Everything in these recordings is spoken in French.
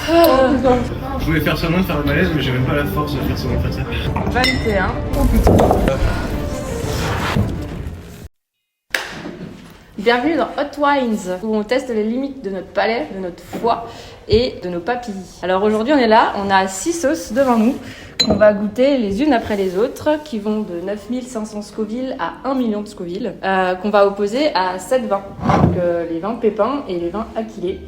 Je voulais faire semblant de faire un malaise, mais j'ai même pas la force de faire semblant de faire ça. 21. Bienvenue dans Hot Wines, où on teste les limites de notre palais, de notre foie et de nos papilles. Alors aujourd'hui on est là, on a 6 sauces devant nous, qu'on va goûter les unes après les autres, qui vont de 9500 Scoville à 1 million de Scoville, qu'on va opposer à 7 vins, donc les vins pépins et les vins aquilés.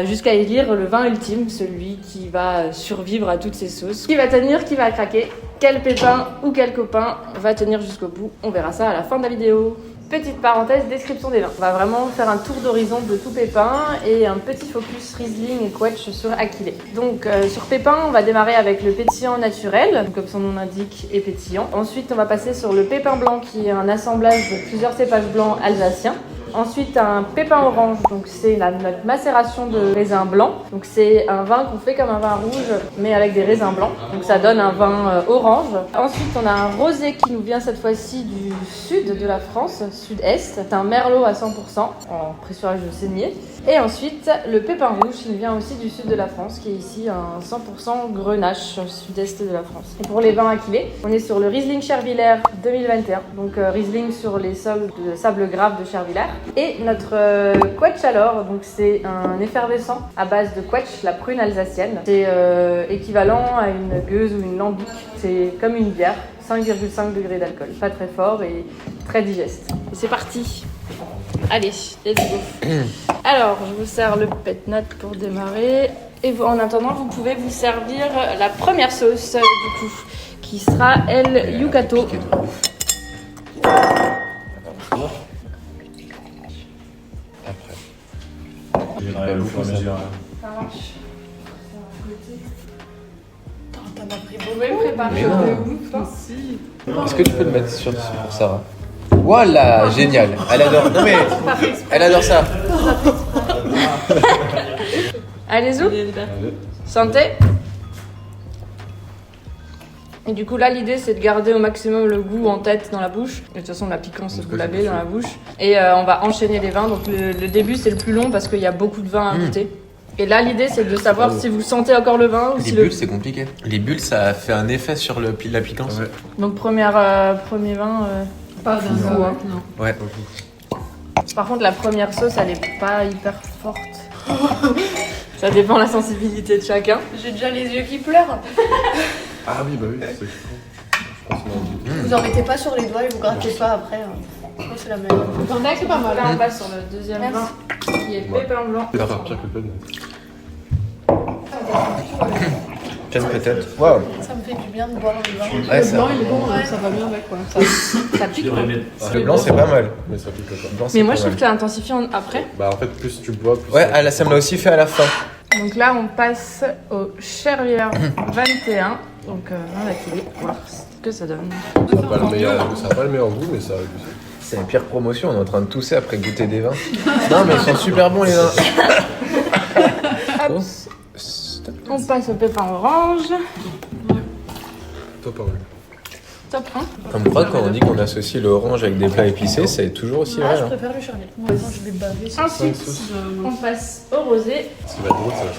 Jusqu'à élire le vin ultime, celui qui va survivre à toutes ces sauces. Qui va tenir, qui va craquer, quel pépin ou quel copain va tenir jusqu'au bout. On verra ça à la fin de la vidéo. Petite parenthèse, description des vins. On va vraiment faire un tour d'horizon de tout pépin et un petit focus Riesling et Quetch sur Aquilé. Donc sur pépin, on va démarrer avec le pétillant naturel, comme son nom l'indique, est pétillant. Ensuite, on va passer sur le pépin blanc qui est un assemblage de plusieurs cépages blancs alsaciens. Ensuite, un pépin orange, donc c'est notre macération de raisins blancs. Donc c'est un vin qu'on fait comme un vin rouge, mais avec des raisins blancs. Donc ça donne un vin orange. Ensuite, on a un rosé qui nous vient cette fois-ci du sud de la France, sud-est. C'est un merlot à 100% en pressurage de saignée. Et ensuite, le pépin rouge qui nous vient aussi du sud de la France, qui est ici un 100% grenache, sud-est de la France. Et pour les vins aquilés, on est sur le Riesling Chervillers 2021. Donc Riesling sur les sols de sable grave de Chervillers. Et notre Quetch alors, donc c'est un effervescent à base de Quetch, la prune alsacienne. C'est équivalent à une gueuse ou une lambic. C'est comme une bière, 5,5 degrés d'alcool. Pas très fort et très digeste. Et c'est parti. Allez, let's go. Alors, je vous sers le pétnat pour démarrer. Et vous, en attendant, vous pouvez vous servir la première sauce du coup, qui sera El Yucato. Ça marche. T'en as pris beaucoup. Vous pouvez me préparer Est-ce que tu peux le mettre sur pour Sarah? Voilà, génial. Elle adore. Non mais, elle adore ça. Allez-y. Santé. Et du coup là l'idée c'est de garder au maximum le goût en tête dans la bouche. Et de toute façon la piquance vous l'avez dans la bouche. Et on va enchaîner les vins. Donc le début c'est le plus long parce qu'il y a beaucoup de vins à goûter. Et là l'idée c'est de savoir si vous sentez encore le vin ou Les si bulles c'est compliqué. Les bulles ça fait un effet sur la piquance. Ouais. Donc premier vin. Pas d'un fou, hein. Non. Ouais. Par contre la première sauce elle est pas hyper forte. Ça dépend de la sensibilité de chacun. J'ai déjà les yeux qui pleurent. Ah oui, bah oui, c'est ça. Vous en mettez pas sur les doigts et vous grattez pas après. Je pense que c'est la même. T'en as, c'est pas mal. Là on passe sur le deuxième vin qui est pépin blanc. C'est pas pire que le Peut-être peut-être. Waouh. Ça me fait du bien de boire le vin. Ouais, Le ça. blanc, il est bon, Ouais. ça va bien avec quoi. Ça pique. Le blanc c'est pas mal. Mais ça pique pas. Le blanc, c'est Mais moi pas je trouve mal. que ça intensifie après. Bah en fait, plus tu bois, plus. Ouais, là ça me l'a aussi fait à la fin. Donc là on passe au Chervillers 21. Donc vin d'aquilé. Voir ce que ça donne. Ça n'a pas le meilleur goût, mais ça a réussi. C'est la pire promotion, on est en train de tousser après goûter des vins. Non mais ils sont super bons les vins. Hop. On passe au pépin orange. Toi, pas mal. Top 1. Comme quoi quand on dit qu'on associe le orange avec des plats épicés, c'est toujours aussi Ah, vrai. je hein. préfère le charlet. Moi, attends, je vais baver. Ensuite, on passe au rosé. Ce qui va être drôle, c'est la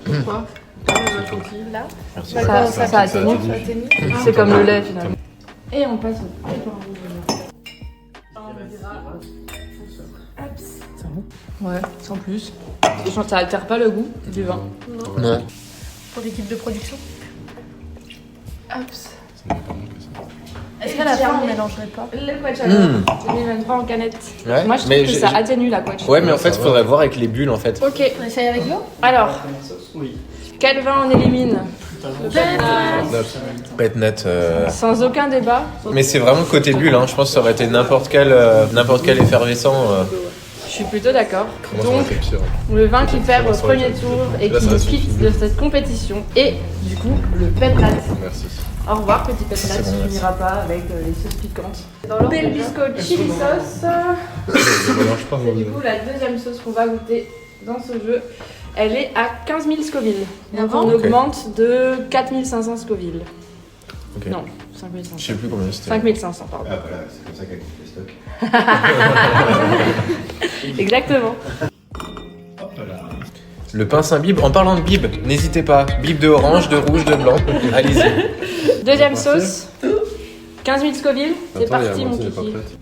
chantilly. Quoi Là Merci. Ça atténue. Ça atteignit. C'est comme le lait finalement. Et on passe au pépin rouge. Ouais, sans plus. Ça altère pas le goût du vin. Non. Pour l'équipe de production. Hops. Est-ce qu'à la fin, on mélangerait pas Le Quetch alors, 2023 en canette. Ouais, Moi je trouve mais que ça atténue la Quetch. Ouais mais en fait il faudrait voir avec les bulles en fait. Ok, On essaye avec l'eau alors, quel vin on élimine? Pétnat. Sans aucun débat. Mais c'est vraiment le côté bulle, hein. Je pense que ça aurait été n'importe quel effervescent. Je suis plutôt d'accord. Comment ça aurait Donc, été pire? le vin qui perd au Ça aurait premier été- tour et Là, qui ça nous va quitte de cette compétition. Et du coup, le pétnat. Merci. Au revoir, petit pétnat, C'est bon, tu finiras pas avec les sauces piquantes. Del Bisco chili sauce. Ça mélange pas, C'est du coup la deuxième sauce qu'on va goûter dans ce jeu. Elle est à 15 000 Scoville. Donc on Ok. augmente de 4 500 Scoville. Ok. Non, 5 500. Je sais plus combien c'était. 5 500, pardon. Ah voilà, c'est comme ça qu'elle coupe les stocks. Exactement. Hop là. Le pince imbib, en parlant de bib, n'hésitez pas. Bib de orange, de rouge, de blanc. Allez-y. Deuxième Merci. sauce. 15 000 Scoville. C'est Attends, parti, mon elle est pas kiki. prête.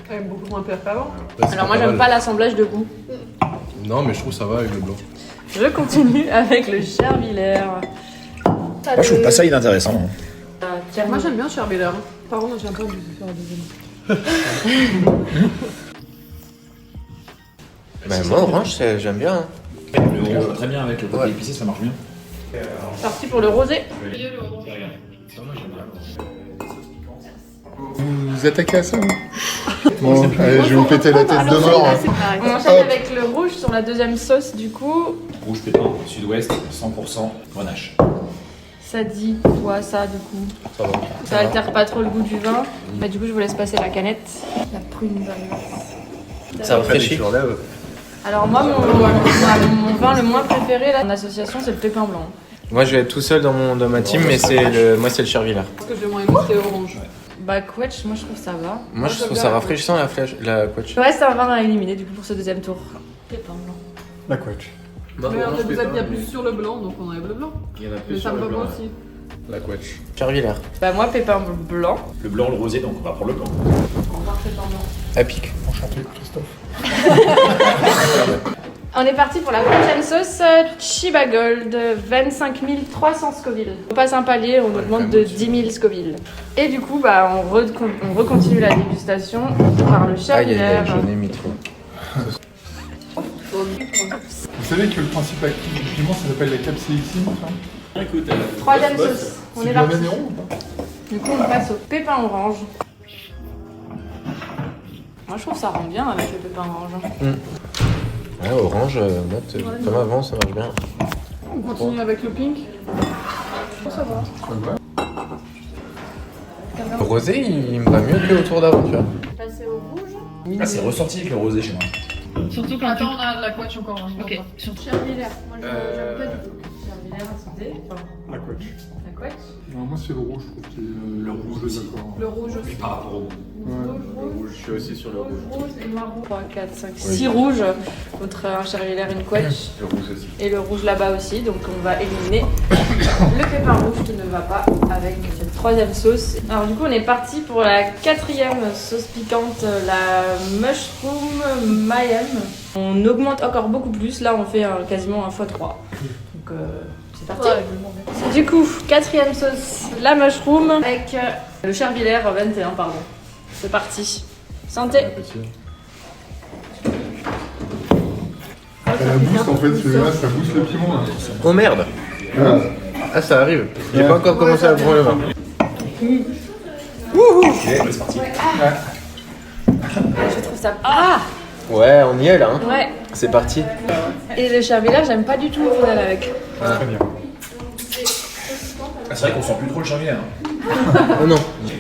Quand même beaucoup moins pire qu'avant. Là, c'est Alors, moi, pas j'aime mal. pas l'assemblage de goût. Non, mais je trouve que ça va avec le blanc. Je continue avec le Chervillers. Moi, je trouve pas ça inintéressant. Moi j'aime bien Chervillers. Par contre, j'aime pas du faire la deuxième. Bah, moi, orange, j'aime bien. Hein. Le orange, très bien avec le côté Ouais. épicé, ça marche bien. Parti pour le rosé. Vous vous attaquez à ça, Bon, allez, je vais vous péter la tête de mort. C'est pareil. On enchaîne avec le rouge sur la deuxième sauce, du coup. Rouge pépin, sud-ouest, 100% grenache. Ça dit quoi, ça, du coup? Ça va. Ça altère pas trop le goût du vin. Bah, du coup, je vous laisse passer la canette. La prune valeur. Ça rafraîchit. Alors, moi, mon vin le moins préféré là, en association, c'est le pépin blanc. Moi, je vais être tout seul dans ma team, mais c'est le Chervillers. Ce que j'ai moins aimé, c'était orange. Bah, quetch, moi, je trouve ça va. Moi, je trouve ça rafraîchissant la quetch. Ouais, c'est un vin à éliminer, du coup, pour ce deuxième tour. Pépin blanc. La couette. Mais vous êtes bien plus sur le blanc, donc on enlève le blanc. Il y en a Mais ça me va pas aussi. La couette. Chervillers. Bah, moi, pépin blanc. Le blanc, le rosé, donc on va prendre le blanc. On va voir pépin blanc. À pic. Enchanté, Christophe. On est parti pour la prochaine sauce, Chiba Gold, 25 300 Scoville. On passe un palier, on augmente de 10 000 Scoville. Et du coup, bah, on recontinue la dégustation par le Aïe, aïe, Chervillers. aïe, j'en ai mis trop. Vous savez que le principe actif du piment, ça s'appelle la capsaïcine, ça Écoute, Troisième sauce, on C'est est de la parti. Vénéron ou pas Du coup, on passe au pépin orange. Moi, je trouve que ça rend bien avec le pépin orange. Ouais, orange, note, comme avant, ça marche bien. On continue avec le pink. Ça va. Le rosé, il me va mieux que au tour d'aventure. Passer au rouge. ah, c'est ressorti avec le rosé chez moi. Surtout quand Attends, on a de la couette encore. Hein, Ok, sur Chervillers. Moi, j'aime pas du tout. Chervillers, attendez. La couette. La couette. Non, moi, c'est le rouge, je trouve que le rouge, d'accord. le rouge aussi. Par rapport au Ouais. Je suis aussi sur le rouge. Et noir rouge. 3, 4, 5, 6 rouges contre un Chervillers, une couette. Le rouge aussi. Et le rouge là-bas aussi. Donc on va éliminer le pépin rouge qui ne va pas avec cette troisième sauce. Alors du coup on est parti pour la quatrième sauce piquante, la mushroom mayhem. On augmente encore beaucoup plus. Là on fait quasiment un x3. Donc c'est parti. Du coup, quatrième sauce, la mushroom avec le Chervillers 21, pardon. C'est parti. Santé. La boost, en fait, celui-là, ça booste le piment. Là. Oh merde. Ah, ça arrive. J'ai pas encore commencé à prendre le vin. c'est parti. Je trouve ça. Ah Ouais, on y est là. Hein. ouais. C'est parti. Et le Chervillers, j'aime pas du tout au final avec. Très bien. Ah, c'est vrai qu'on sent plus trop le Chervillers. Oh non. Oui,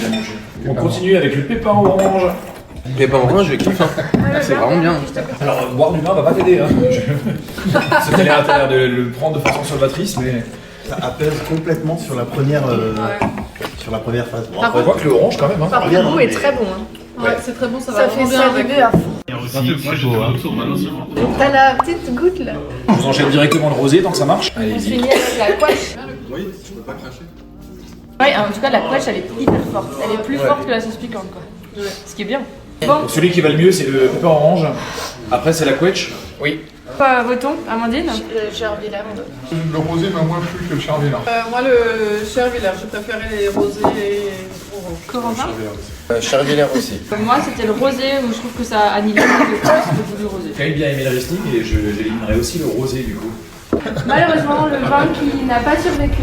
j'ai bien mangé. On continue avec le pépin orange. Pépin orange, je kiffe. Hein. C'est vraiment bien. Alors, boire du vin va pas t'aider. Hein. T'as l'air de le prendre de façon salvatrice, mais Ça apaise complètement sur la première, sur la première phase. Bon, on voit que le orange quand même. Hein. Par contre, le goût est très bon. Hein. Ouais, c'est très bon, ça va Ça vraiment fait bien avec. saliver à fond. hein. T'as la petite goutte là. Je vous enchaîne directement le rosé tant que ça marche. On Allez-y. finit avec la couette. Oui, je peux pas cracher. Ouais, en tout cas, la couette, elle est hyper forte. Elle est plus forte que la sauce piquante, quoi. Ce qui est bien. Bon, Donc, celui qui va le mieux, c'est le pépin orange. Après, c'est la quetch. Oui. votons, Amandine. Le Chervillers. Le rosé m'a moins plu que le Chervillers. Moi, le Chervillers, j'ai préféré les rosés et orange. Corentin. Chervillers aussi. Moi, c'était le rosé où je trouve que ça annule un peu plus le goût du rosé. J'ai bien aimé le Riesling et j'éliminerai aussi le rosé du coup. Malheureusement, le vin qui n'a pas survécu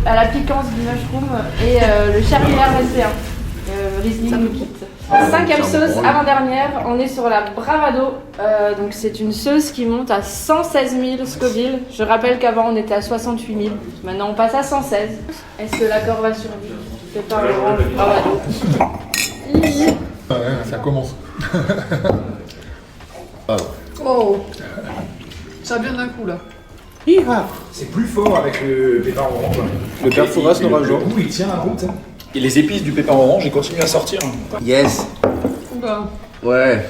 à la piquance du mushroom est le Chervillers 21. Riesling nous quitte. Cinquième sauce, avant-dernière, on est sur la Bravado. Donc c'est une sauce qui monte à 116 000 Scoville. Je rappelle qu'avant on était à 68 000. Maintenant on passe à 116. Est-ce que l'accord va survivre? C'est pas orange Bravado. Ouais, ça commence. Oh, ça vient d'un coup là. C'est plus fort avec le pépin orange. Le père Fouras nous rajoute. Le goût, il tient la route. Et les épices du pépin orange, ils continuent à sortir. Yes. Bah, Ouais.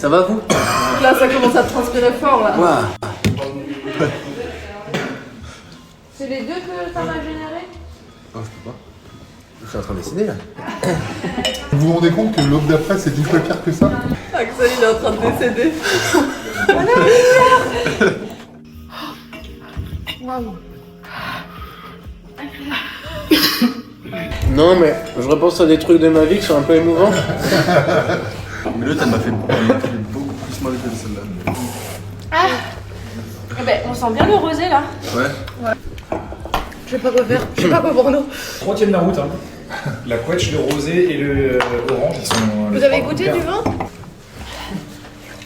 Ça va vous? Là, ça commence à transpirer fort, là. Waouh. C'est les deux que t'en as généré? Oh, je peux pas. Je suis en train de dessiner là. Vous vous rendez compte que l'aube d'après c'est 10 fois pire que ça? Axel, il est en train de décéder. Waouh. Non mais je repense à des trucs de ma vie qui sont un peu émouvants. Mais l'autre, elle m'a fait beaucoup plus mal que celle-là. Eh ben, on sent bien le rosé là. Ouais. Je sais pas quoi faire. Je sais pas quoi pour nous. 3 tiennent la route. Hein. La quetch, le rosé et le orange, ils sont. Vous avez goûté du vin?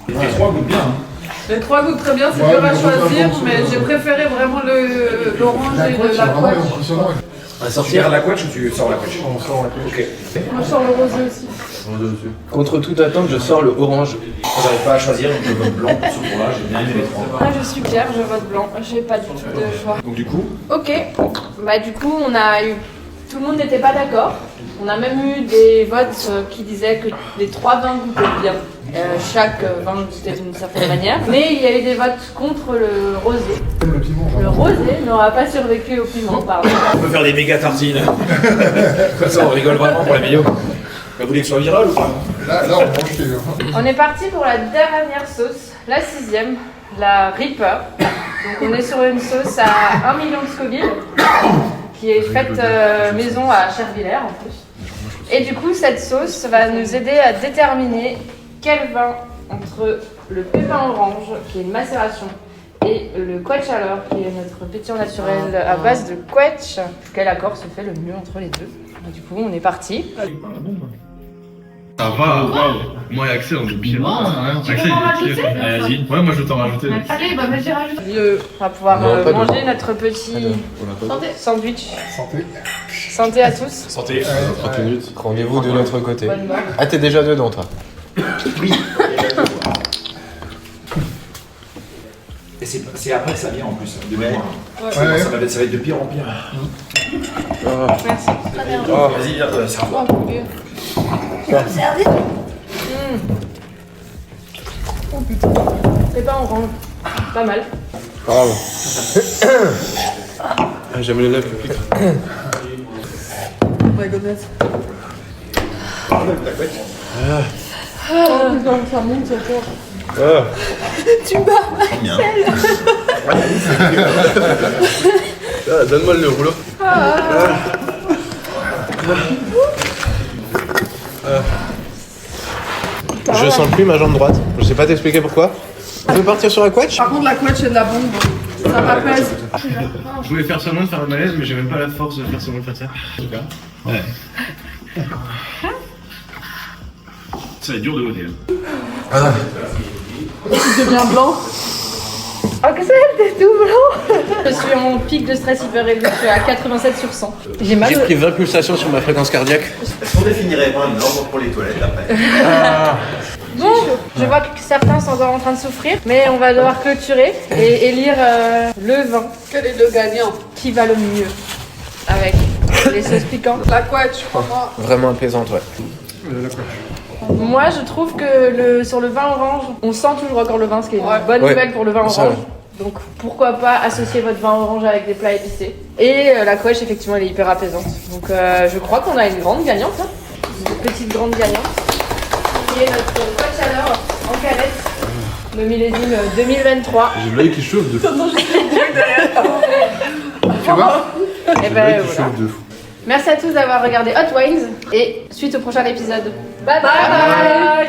Les 3 goûtent bien. Hein. Les 3 goûtent très bien, c'est Ouais, dur à mais choisir, bon, mais j'ai préféré vraiment l'orange La et couette, c'est la vraiment couette. impressionnant. On va Tu sortir. gardes la quetch ou tu sors la quetch? On sort la couette. Ok. Moi, je sors le rosé aussi. Contre toute attente, je sors le orange. J'arrive pas à choisir, donc je vote blanc pour ce tour-là, j'ai bien aimé les 3. Ah, je suis Claire, je vote blanc. J'ai pas du tout de choix. Donc du coup, Ok. Bah, du coup, on a eu. Tout le monde n'était pas d'accord. On a même eu des votes qui disaient que les 3 vins goûtaient bien. Chaque vin goûtait d'une certaine manière. Mais il y a eu des votes contre le rosé. Le piment, Le genre. rosé n'aura pas survécu au piment, pardon. on peut faire des méga tartines. Comme ça, on rigole vraiment pour la vidéo. Vous voulez que ce soit viral ou pas? Là, on mange chez eux. On est parti pour la dernière sauce, la 6e, la Reaper. Donc on est sur une sauce à 1 million de Scoville, qui est faite maison à Chervillers en plus. Et du coup, cette sauce va nous aider à déterminer quel vin entre le pépin orange, qui est une macération, et le quetch alors, qui est notre pétillant naturel à base de quetch, quel accord se fait le mieux entre les deux. Et du coup, on est parti. Ça va, waouh. Moi et Axel, on est pire. Axel, il est pire. Vas-y. Ouais, moi je vais t'en rajouter. Allez, bah vas-y, rajoute. On va pouvoir Non, pas de- manger notre petit sandwich. Santé. Santé à tous. Santé. 30 minutes. Rendez-vous de l'autre côté. Bonne mort. Ah, t'es déjà dedans, toi. Et c'est après que ça vient en plus, de mémoire. Ouais. Ça va être de pire en pire. Merci. Oh. Vas-y, viens, serve-toi. Oh putain. C'est pas orange. Pas mal. Bravo. Ah, j'aime les lèvres plus piquent. Oh my goodness. Oh putain, ça monte, ça sort. Bien. Ah, donne-moi le rouleau. Je sens plus ma jambe droite. Je sais pas t'expliquer pourquoi. On peut partir sur la quetch? Par contre, la couette, c'est de la bombe. Ça m'apaise. Je voulais faire semblant de faire un malaise, mais j'ai même pas la force de faire semblant de faire ça. Super. Ouais. Ça va être dur de voter. Tu deviens blanc. Axel, t'es tout blanc. Je suis en pic de stress hyper élevé. Je suis à 87 sur 100. J'ai mal. J'ai pris 20 pulsations sur ma fréquence cardiaque. Est-ce qu'on définirait pas une norme pour les toilettes après? Bon, je vois que certains sont encore en train de souffrir, mais on va devoir clôturer et élire le vin Quel est le gagnant? qui va le mieux avec les sauces piquantes. La couette, je crois. Vraiment apaisante, ouais. Moi, je trouve que sur le vin orange, on sent toujours encore le vin, ce qui est une bonne Ouais. nouvelle pour le vin C'est orange. vrai. Donc pourquoi pas associer votre vin orange avec des plats épicés. Et la couette, effectivement, elle est hyper apaisante. Donc je crois qu'on a une grande gagnante, hein. Une petite grande gagnante. Qui est notre couette chaleur en canette. Le millésime 2023. J'ai l'œil qui chauffe de fou. Tu vois? Et ben voilà. Merci à tous d'avoir regardé Hot Wines et suite au prochain épisode. Bye bye, bye.